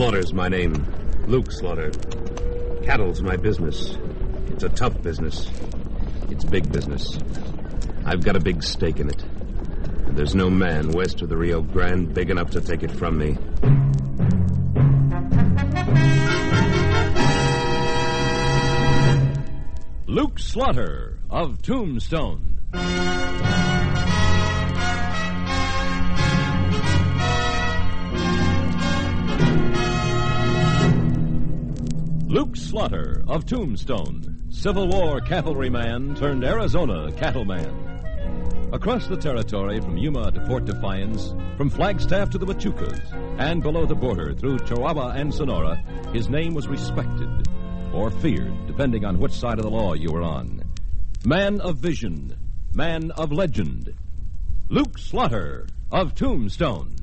Slaughter's my name. Luke Slaughter. Cattle's my business. It's a tough business. It's big business. I've got a big stake in it. And there's no man west of the Rio Grande big enough to take it from me. Luke Slaughter of Tombstone. Luke Slaughter of Tombstone, Civil War cavalryman turned Arizona cattleman. Across the territory from Yuma to Fort Defiance, from Flagstaff to the Machucas, and below the border through Chihuahua and Sonora, his name was respected or feared, depending on which side of the law you were on. Man of vision, man of legend, Luke Slaughter of Tombstone.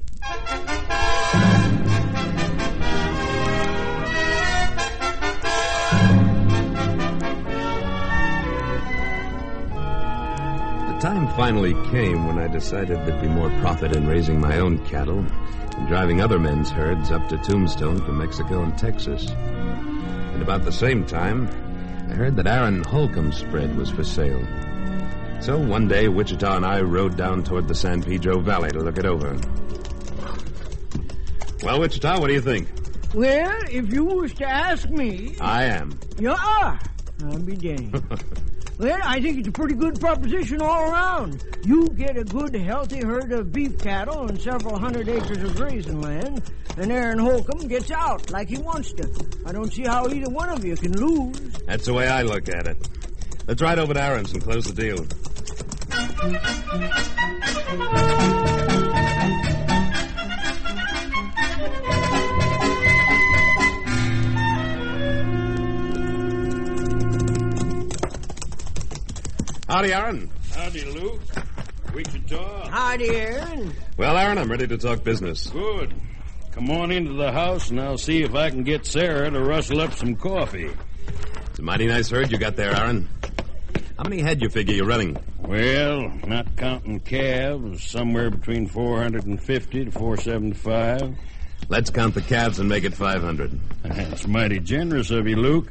The time finally came when I decided there'd be more profit in raising my own cattle than driving other men's herds up to Tombstone from Mexico and Texas. And about the same time, I heard that Aaron Holcomb's spread was for sale. So one day, Wichita and I rode down toward the San Pedro Valley to look it over. Well, Wichita, what do you think? Well, if you was to ask me... I am. You are. I'll be danged. Well, I think it's a pretty good proposition all around. You get a good, healthy herd of beef cattle and several hundred acres of grazing land, and Aaron Holcomb gets out like he wants to. I don't see how either one of you can lose. That's the way I look at it. Let's ride over to Aaron's and close the deal. Howdy, Aaron. Howdy, Luke. Wichita. Howdy, Aaron. Well, Aaron, I'm ready to talk business. Good. Come on into the house, and I'll see if I can get Sarah to rustle up some coffee. It's a mighty nice herd you got there, Aaron. How many head you figure you're running? Well, not counting calves, somewhere between 450 to 475. Let's count the calves and make it 500. That's mighty generous of you, Luke.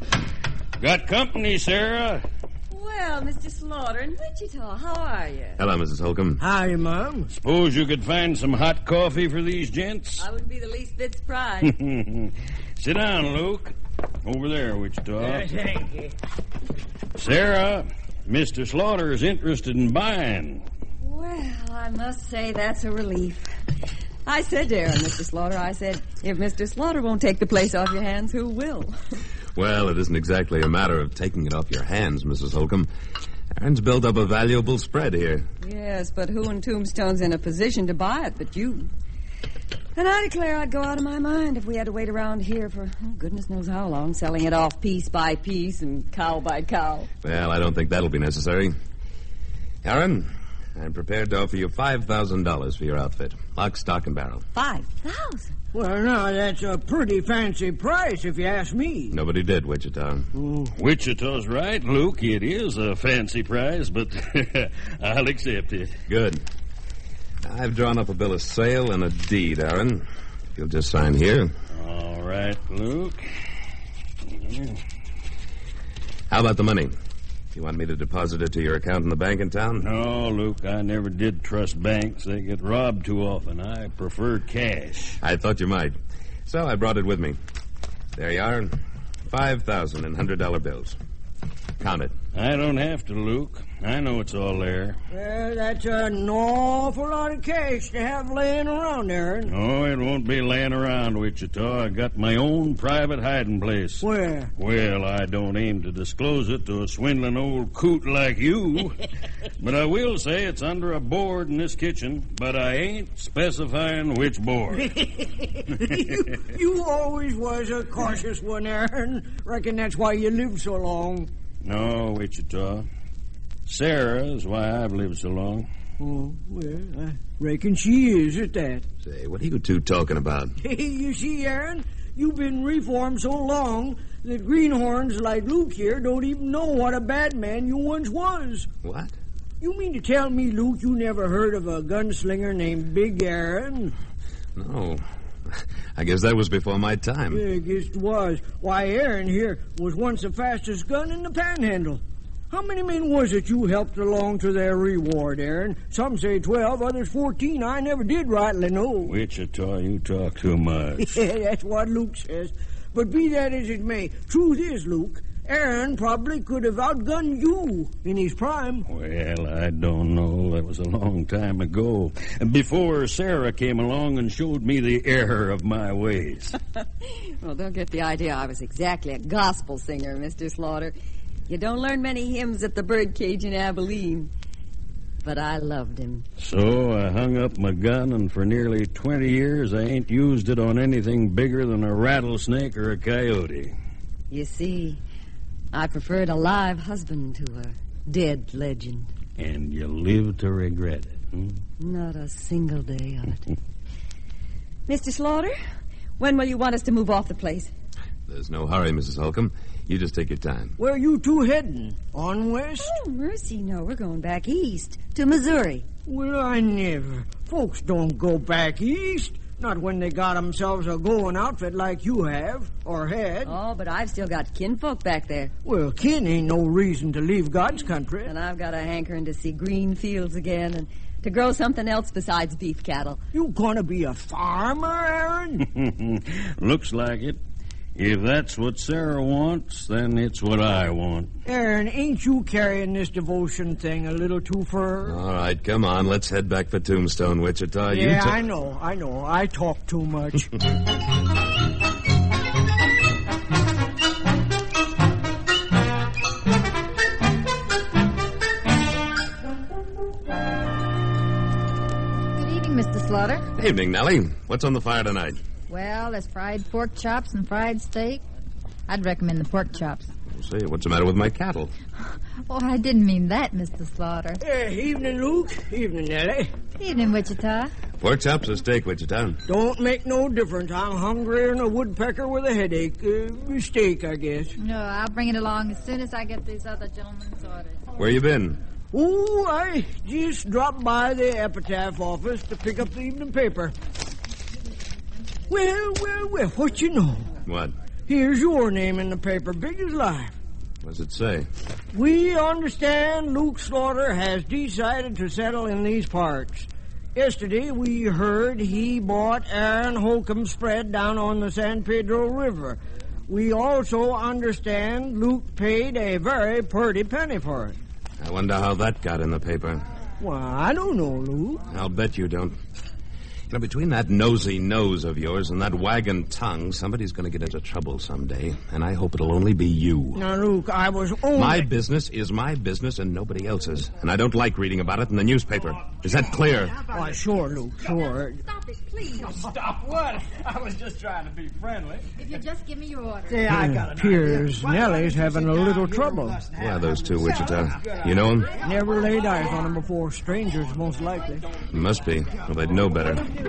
Got company, Sarah? Well, Mr. Slaughter in Wichita, how are you? Hello, Mrs. Holcomb. Howdy, Mom. Suppose you could find some hot coffee for these gents? I wouldn't be the least bit surprised. Sit down, Luke. Over there, Wichita. Thank you. Sarah, Mr. Slaughter is interested in buying. Well, I must say that's a relief. I said to Aaron, Mr. Slaughter, I said, if Mr. Slaughter won't take the place off your hands, who will? Well, it isn't exactly a matter of taking it off your hands, Mrs. Holcomb. Aaron's built up a valuable spread here. Yes, but who in Tombstone's in a position to buy it but you? And I declare I'd go out of my mind if we had to wait around here for goodness knows how long, selling it off piece by piece and cow by cow. Well, I don't think that'll be necessary. Aaron, I'm prepared to offer you $5,000 for your outfit. Lock, stock, and barrel. 5,000? Well, now, that's a pretty fancy price, if you ask me. Nobody did, Wichita. Wichita's right, Luke. It is a fancy price, but I'll accept it. Good. I've drawn up a bill of sale and a deed, Aaron. If you'll just sign here. All right, Luke. How about the money? You want me to deposit it to your account in the bank in town? No, Luke, I never did trust banks. They get robbed too often. I prefer cash. I thought you might. So I brought it with me. There you are. 5,000 in $100 bills. Count it. I don't have to, Luke. I know it's all there. Well, that's an awful lot of cash to have laying around, Aaron. Oh, it won't be laying around, Wichita. I got my own private hiding place. Where? Well, I don't aim to disclose it to a swindling old coot like you. But I will say it's under a board in this kitchen, but I ain't specifying which board. you always was a cautious one, Aaron. Reckon that's why you lived so long. No, Wichita. Sarah is why I've lived so long. Oh, well, I reckon she is at that. Say, what are you two talking about? Hey, you see, Aaron, you've been reformed so long that greenhorns like Luke here don't even know what a bad man you once was. What? You mean to tell me, Luke, you never heard of a gunslinger named Big Aaron? No. I guess that was before my time. Yeah, I guess it was. Why, Aaron here was once the fastest gun in the Panhandle. How many men was it you helped along to their reward, Aaron? Some say 12, others 14. I never did rightly know. Wichita, you talk too much. Yeah, that's what Luke says. But be that as it may, truth is, Luke, Aaron probably could have outgunned you in his prime. Well, I don't know. That was a long time ago. Before Sarah came along and showed me the error of my ways. Well, don't get the idea I was exactly a gospel singer, Mr. Slaughter. You don't learn many hymns at the birdcage in Abilene. But I loved him. So I hung up my gun, and for nearly 20 years I ain't used it on anything bigger than a rattlesnake or a coyote. You see, I preferred a live husband to a dead legend. And you live to regret it, hmm? Not a single day of it. Mr. Slaughter, when will you want us to move off the place? There's no hurry, Mrs. Holcomb. You just take your time. Where are you two heading? On west? Oh, mercy, no. We're going back east to Missouri. Well, I never. Folks don't go back east. Not when they got themselves a going outfit like you have, or had. Oh, but I've still got kinfolk back there. Well, kin ain't no reason to leave God's country. And I've got a hankering to see green fields again and to grow something else besides beef cattle. You gonna be a farmer, Aaron? Looks like it. If that's what Sarah wants, then it's what I want. Aaron, ain't you carrying this devotion thing a little too far? All right, come on. Let's head back for Tombstone, Wichita. Yeah, I know. I talk too much. Good evening, Mr. Slaughter. Evening, Nellie. What's on the fire tonight? Well, there's fried pork chops and fried steak. I'd recommend the pork chops. Say, what's the matter with my cattle? Oh, I didn't mean that, Mr. Slaughter. Evening, Luke. Evening, Nellie. Evening, Wichita. Pork chops or steak, Wichita? Don't make no difference. I'm hungrier than a woodpecker with a headache. Steak, I guess. No, I'll bring it along as soon as I get these other gentlemen's orders. Where you been? Oh, I just dropped by the epitaph office to pick up the evening paper. Well, what you know? What? Here's your name in the paper, big as life. What does it say? We understand Luke Slaughter has decided to settle in these parts. Yesterday, we heard he bought Aaron Holcomb's spread down on the San Pedro River. We also understand Luke paid a very pretty penny for it. I wonder how that got in the paper. Well, I don't know, Luke. I'll bet you don't. You know, between that nosy nose of yours and that wagging tongue, somebody's going to get into trouble someday, and I hope it'll only be you. Now, Luke, I was only... My business is my business and nobody else's, and I don't like reading about it in the newspaper. Is that clear? Why, sure, Luke, sure. Stop it, please. Stop what? I was just trying to be friendly. If you just give me your order. Yeah, I got it. Appears Nellie's having a little trouble. Who are those two, Wichita? You know them? Never laid eyes on them before. Strangers, most likely. Must be. Well, they'd know better. Come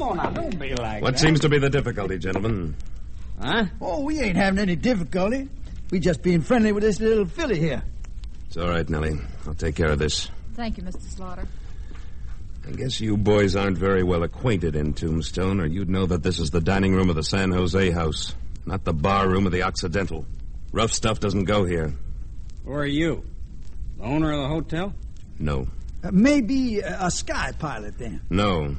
on now, don't be like What that. seems to be the difficulty, gentlemen? Huh? Oh, we ain't having any difficulty. We just being friendly with this little filly here. It's all right, Nellie. I'll take care of this. Thank you, Mr. Slaughter. I guess you boys aren't very well acquainted in Tombstone, or you'd know that this is the dining room of the San Jose House, not the bar room of the Occidental. Rough stuff doesn't go here. Who are you? The owner of the hotel? No. Maybe a sky pilot, then. No.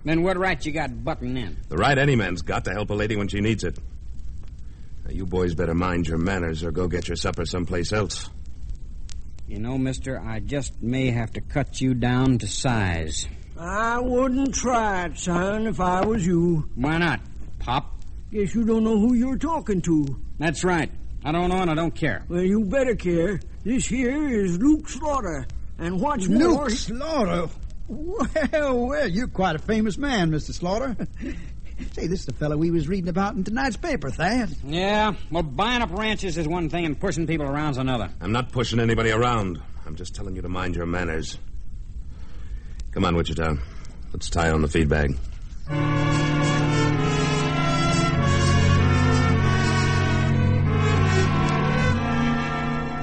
Then what right you got butting in? The right any man's got to help a lady when she needs it. Now, you boys better mind your manners or go get your supper someplace else. You know, mister, I just may have to cut you down to size. I wouldn't try it, son, if I was you. Why not, Pop? Guess you don't know who you're talking to. That's right. I don't know and I don't care. Well, you better care. This here is Luke Slaughter. And what's more... Luke Slaughter? Well, you're quite a famous man, Mr. Slaughter. Say, this is the fellow we was reading about in tonight's paper, Thad. Yeah, well, buying up ranches is one thing and pushing people around's another. I'm not pushing anybody around. I'm just telling you to mind your manners. Come on, Wichita. Let's tie on the feed bag.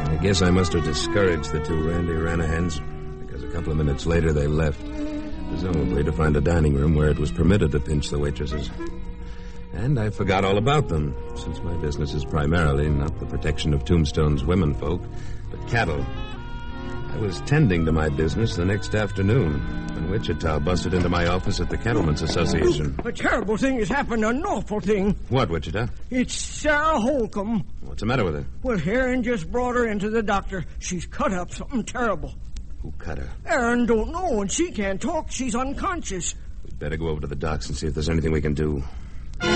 I guess I must have discouraged the two Randy Ranahans, because a couple of minutes later they left. Presumably to find a dining room where it was permitted to pinch the waitresses. And I forgot all about them, since my business is primarily not the protection of Tombstone's womenfolk, but cattle. I was tending to my business the next afternoon when Wichita busted into my office at the Cattlemen's Association. A terrible thing has happened, an awful thing. What, Wichita? It's Sarah Holcomb. What's the matter with her? Well, Aaron just brought her into the doctor. She's cut up something terrible. Who cut her? Aaron don't know, and she can't talk. She's unconscious. We'd better go over to the docks and see if there's anything we can do. When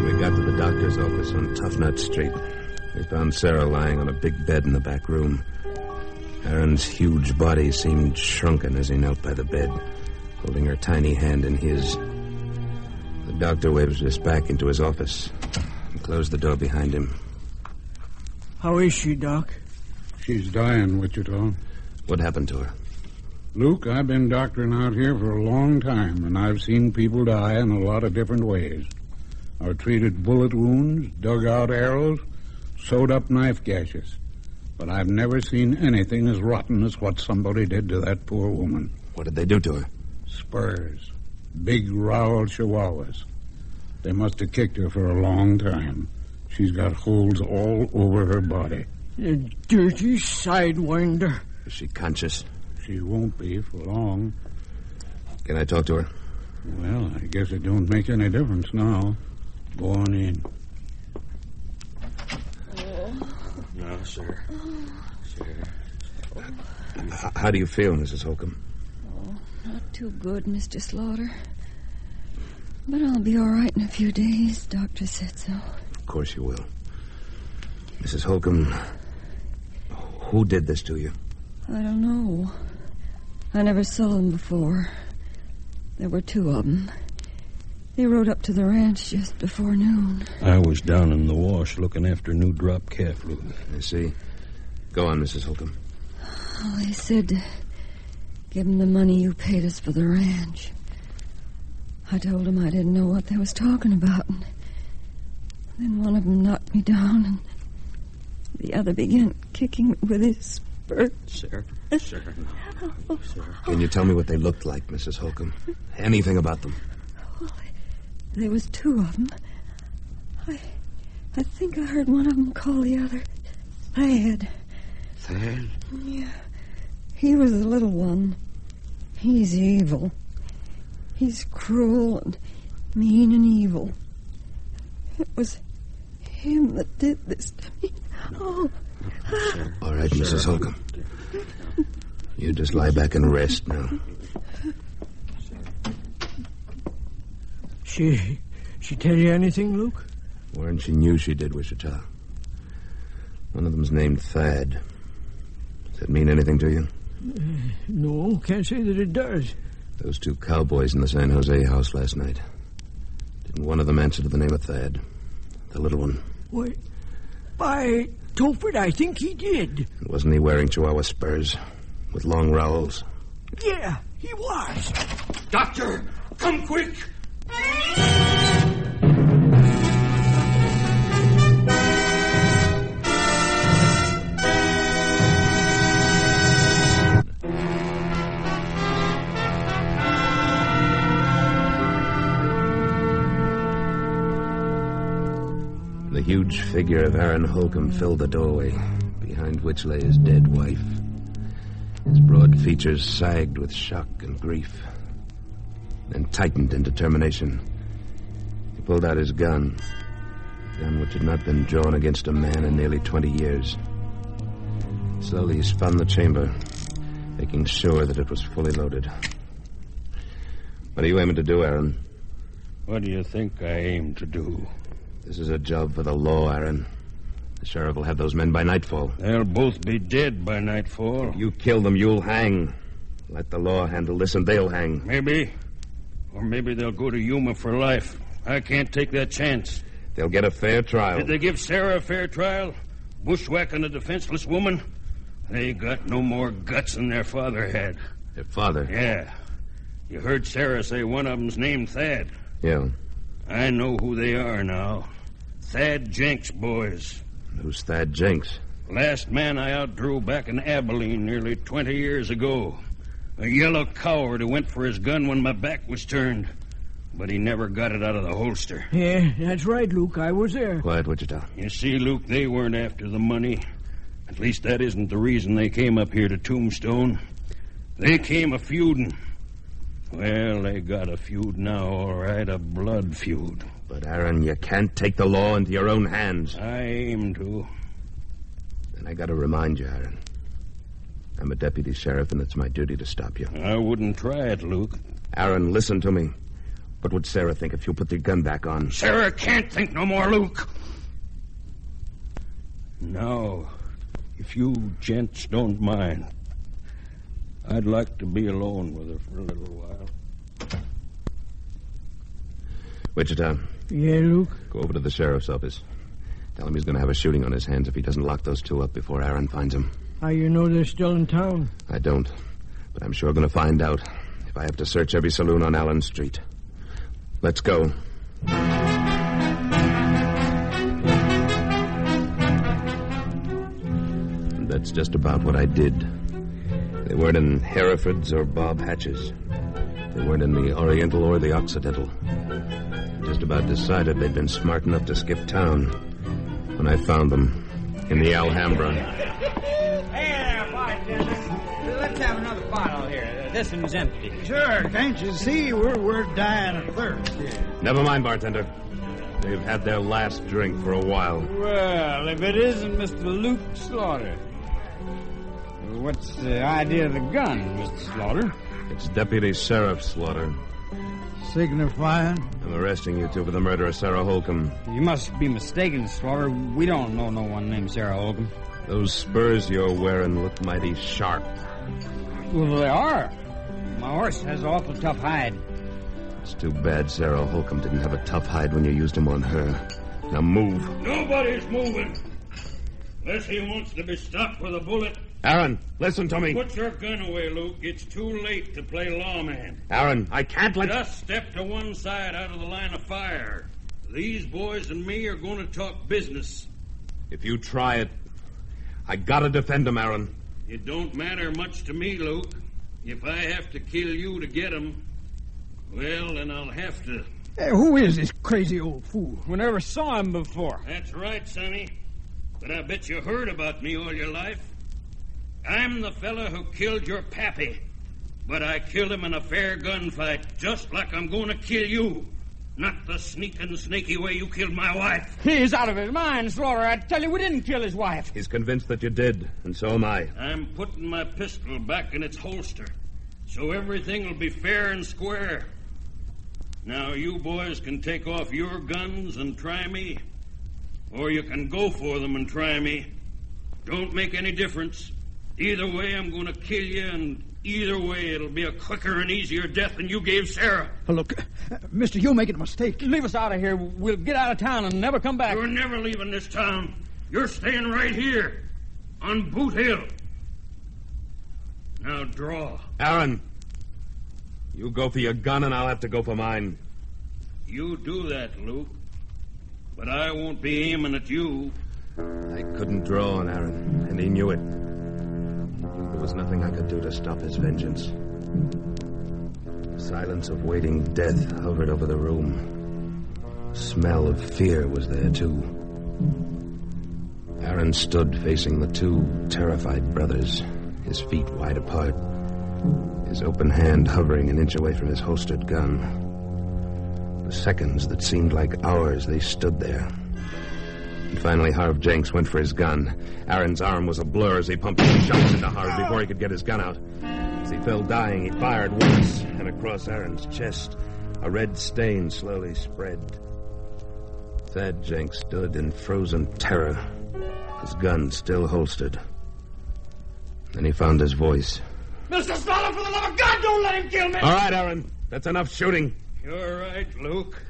we got to the doctor's office on Toughnut Street, we found Sarah lying on a big bed in the back room. Aaron's huge body seemed shrunken as he knelt by the bed, holding her tiny hand in his. The doctor waved us back into his office and closed the door behind him. How is she, Doc? She's dying, Wichita. What happened to her? Luke, I've been doctoring out here for a long time, and I've seen people die in a lot of different ways. I've treated bullet wounds, dug out arrows, sewed up knife gashes. But I've never seen anything as rotten as what somebody did to that poor woman. What did they do to her? Spurs. Big roweled chihuahuas. They must have kicked her for a long time. She's got holes all over her body. A dirty sidewinder. Is she conscious? She won't be for long. Can I talk to her? Well, I guess it don't make any difference now. Go on in. No, sir. How do you feel, Mrs. Holcomb? Oh, not too good, Mr. Slaughter. But I'll be all right in a few days. Doctor said so. Of course you will. Mrs. Holcomb, who did this to you? I don't know. I never saw them before. There were two of them. They rode up to the ranch just before noon. I was down in the wash looking after new drop calf, Luke. I see. Go on, Mrs. Holcomb. Well, they said to give them the money you paid us for the ranch. I told them I didn't know what they was talking about. And then one of them knocked me down, and the other began kicking me with his spurs. Sir. Can you tell me what they looked like, Mrs. Holcomb? Anything about them? Well, there was two of them. I think I heard one of them call the other Thad. Thad? Yeah. He was the little one. He's evil. He's cruel and mean and evil. It was him that did this to me. Oh. All right, Mrs. Holcomb. You just lie back and rest now. She tell you anything, Luke? Warren, she knew she did, Wichita. One of them's named Thad. Does that mean anything to you? No, can't say that it does. Those two cowboys in the San Jose house last night. Didn't one of them answer to the name of Thad? The little one. What? By Tophet, I think he did. Wasn't he wearing Chihuahua spurs with long rowels? Yeah, he was. Doctor, come quick! The huge figure of Aaron Holcomb filled the doorway, behind which lay his dead wife. His broad features sagged with shock and grief, then tightened in determination. He pulled out his gun, a gun which had not been drawn against a man in nearly 20 years. Slowly he spun the chamber, making sure that it was fully loaded. What are you aiming to do, Aaron? What do you think I aim to do? This is a job for the law, Aaron. The sheriff will have those men by nightfall. They'll both be dead by nightfall. If you kill them, you'll hang. Let the law handle this, and they'll hang. Maybe. Or maybe they'll go to Yuma for life. I can't take that chance. They'll get a fair trial. Did they give Sarah a fair trial? Bushwhacking a defenseless woman? They got no more guts than their father had. Their father? Yeah. You heard Sarah say one of them's named Thad. Yeah. I know who they are now. Thad Jenks boys. Who's Thad Jenks? Last man I outdrew back in Abilene nearly 20 years ago. A yellow coward who went for his gun when my back was turned. But he never got it out of the holster. Yeah, that's right, Luke. I was there. Quiet, Wichita. You see, Luke, they weren't after the money. At least that isn't the reason they came up here to Tombstone. They came a-feuding. Well, they got a feud now, all right, a blood feud. But, Aaron, you can't take the law into your own hands. I aim to. And I gotta remind you, Aaron. I'm a deputy sheriff, and it's my duty to stop you. I wouldn't try it, Luke. Aaron, listen to me. What would Sarah think if you put the gun back on? Sarah can't think no more, Luke. Now, if you gents don't mind, I'd like to be alone with her for a little while. Wichita. Yeah, Luke? Go over to the sheriff's office. Tell him he's going to have a shooting on his hands if he doesn't lock those two up before Aaron finds them. How you know they're still in town? I don't, but I'm sure going to find out if I have to search every saloon on Allen Street. Let's go. And that's just about what I did. They weren't in Hereford's or Bob Hatch's. They weren't in the Oriental or the Occidental. I just about decided they'd been smart enough to skip town when I found them in the Alhambra. Hey, bartender. Let's have another bottle here. This one's empty. Sure, can't you see we're dying of thirst here? Never mind, bartender. They've had their last drink for a while. Well, if it isn't Mr. Luke Slaughter. What's the idea of the gun, Mr. Slaughter? It's Deputy Sheriff Slaughter. Signifying? I'm arresting you two for the murder of Sarah Holcomb. You must be mistaken, Slaughter. We don't know no one named Sarah Holcomb. Those spurs you're wearing look mighty sharp. Well, they are. My horse has an awful tough hide. It's too bad Sarah Holcomb didn't have a tough hide when you used him on her. Now move. Nobody's moving. Unless he wants to be stopped with a bullet. Aaron, listen to me. Put your gun away, Luke. It's too late to play lawman. Aaron, I can't let... Just step to one side out of the line of fire. These boys and me are going to talk business. If you try it, I gotta defend him, Aaron. It don't matter much to me, Luke. If I have to kill you to get him, well, then I'll have to. Hey, who is this crazy old fool? We never saw him before. That's right, Sonny. But I bet you heard about me all your life. I'm the fella who killed your pappy. But I killed him in a fair gunfight, just like I'm going to kill you. Not the sneaking, snaky way you killed my wife. He's out of his mind, Slaughter. I tell you, we didn't kill his wife. He's convinced that you did, and so am I. I'm putting my pistol back in its holster, so everything will be fair and square. Now, you boys can take off your guns and try me, or you can go for them and try me. Don't make any difference. Either way, I'm going to kill you, and either way, it'll be a quicker and easier death than you gave Sarah. Look, mister, you're making a mistake. Leave us out of here. We'll get out of town and never come back. You're never leaving this town. You're staying right here, on Boot Hill. Now, draw. Aaron, you go for your gun, and I'll have to go for mine. You do that, Luke. But I won't be aiming at you. I couldn't draw on Aaron, and he knew it. There was nothing I could do to stop his vengeance. The silence of waiting death hovered over the room. The smell of fear was there, too. Aaron stood facing the two terrified brothers, his feet wide apart, his open hand hovering an inch away from his holstered gun. For seconds that seemed like hours, they stood there. And finally, Harv Jenks went for his gun. Aaron's arm was a blur as he pumped 2 shots into Harv before he could get his gun out. As he fell dying, he fired once, and across Aaron's chest, a red stain slowly spread. Thad Jenks stood in frozen terror, his gun still holstered. Then he found his voice. Mr. Slaughter, for the love of God, don't let him kill me! All right, Aaron. That's enough shooting. You're right, Luke.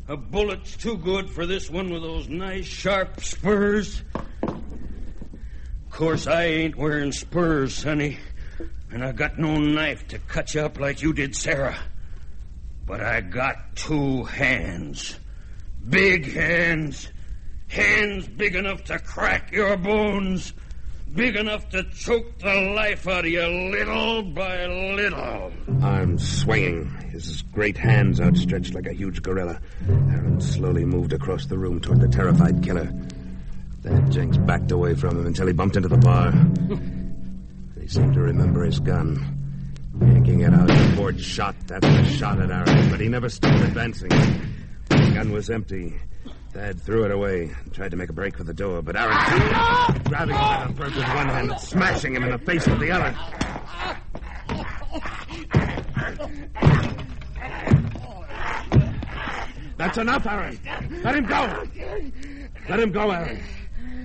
A bullet's too good for this one with those nice, sharp spurs. Of course, I ain't wearing spurs, Sonny. And I got no knife to cut you up like you did Sarah. But I got 2 hands. Big hands. Hands big enough to crack your bones. Big enough to choke the life out of you little by little. Arms swinging, his great hands outstretched like a huge gorilla. Aaron slowly moved across the room toward the terrified killer. Then Jenks backed away from him until he bumped into the bar. He seemed to remember his gun. Yanking it out, he poured shot after shot at Aaron, but he never stopped advancing. The gun was empty. Thad threw it away and tried to make a break for the door, but Aaron grabbing him by the throat with one hand and smashing him in the face with the other. That's enough, Aaron. Let him go. Let him go, Aaron.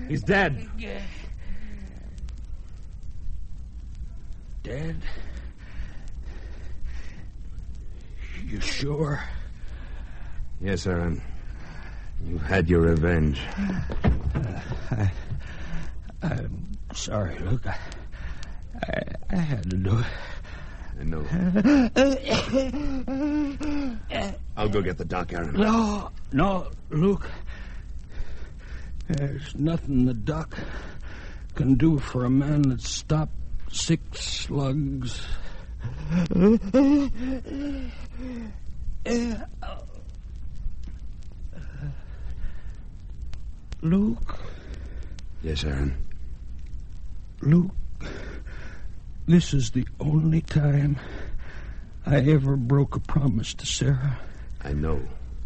He's dead. Dead? You sure? Yes, Aaron. You've had your revenge. I'm sorry, Luke. I had to do it. I know. I'll go get the doc, Aaron. No, Luke. There's nothing the doc can do for a man that's stopped 6 slugs. Luke? Yes, Aaron. Luke, this is the only time I ever broke a promise to Sarah. I know.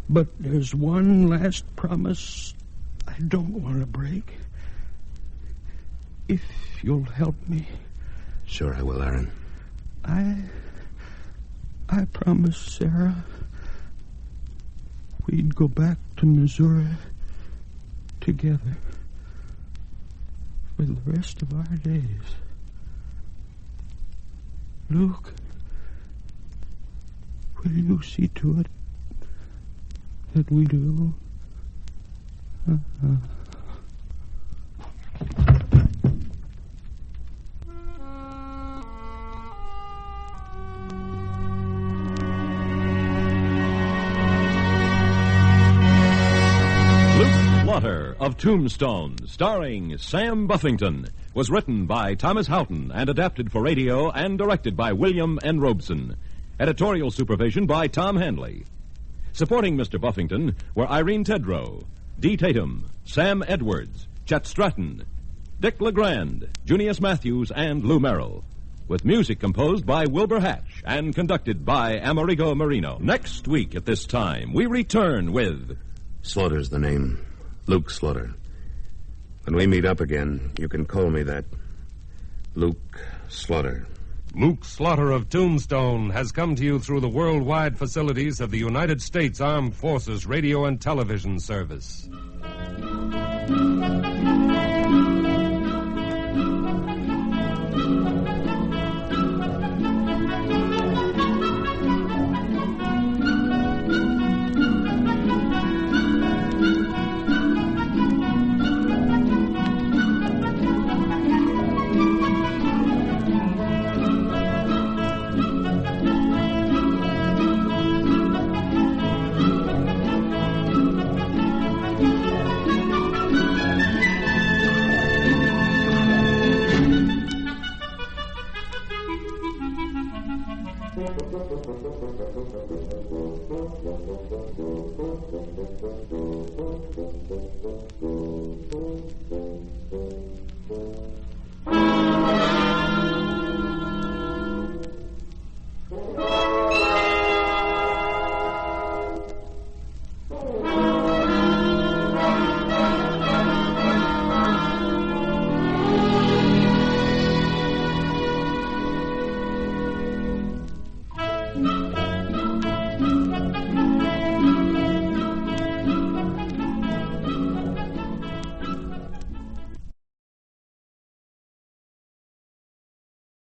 But there's one last promise I don't want to break. If you'll help me. Sure I will, Aaron. I promised Sarah we'd go back to Missouri together for the rest of our days. Luke, will you see to it that we do? Of Tombstone, starring Sam Buffington, was written by Thomas Houghton and adapted for radio and directed by William N. Robeson. Editorial supervision by Tom Handley. Supporting Mr. Buffington were Irene Tedrow, Dee Tatum, Sam Edwards, Chet Stratton, Dick LeGrand, Junius Matthews, and Lou Merrill. With music composed by Wilbur Hatch and conducted by Amerigo Marino. Next week at this time, we return with... Slaughter's the name. Luke Slaughter. When we meet up again, you can call me that. Luke Slaughter. Luke Slaughter of Tombstone has come to you through the worldwide facilities of the United States Armed Forces Radio and Television Service.